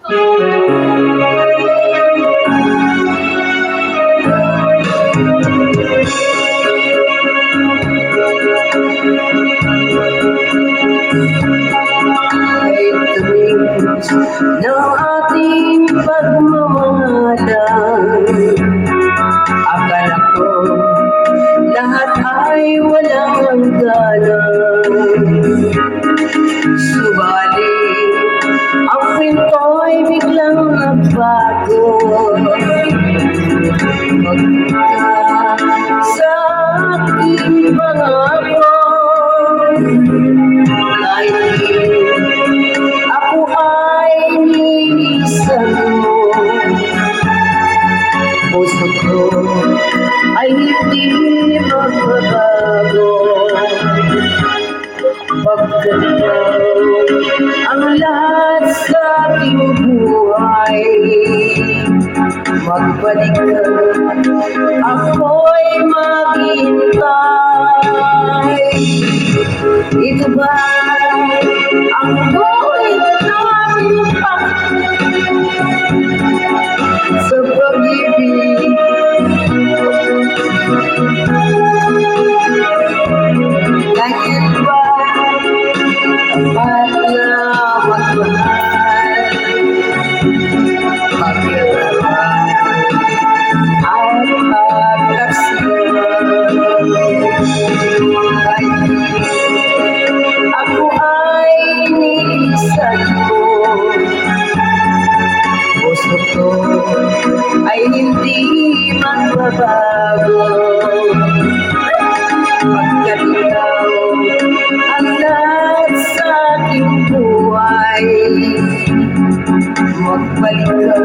ng ating pagmamahalan. Akala ko lahat ay walang hangganan. Subalit ang kwinto'y biglang nagbago. Pagka sa aking pangako, ako ay nilisan mo. Puso ko ay hindi magbabago. Pagkat ikaw ang lahat sa aking buhay, magbalik ka, ako'y maghintay. Ito ba ang buhay namin sa pag-ibig? Ganyan ba dapat na magmahal? Pagkaraman at pagkasiyan, ako ay nilisan mo. Puso ko ay hindi magbabago. Pagkat ikaw ang lahat sa aking buhay, magbalik ka,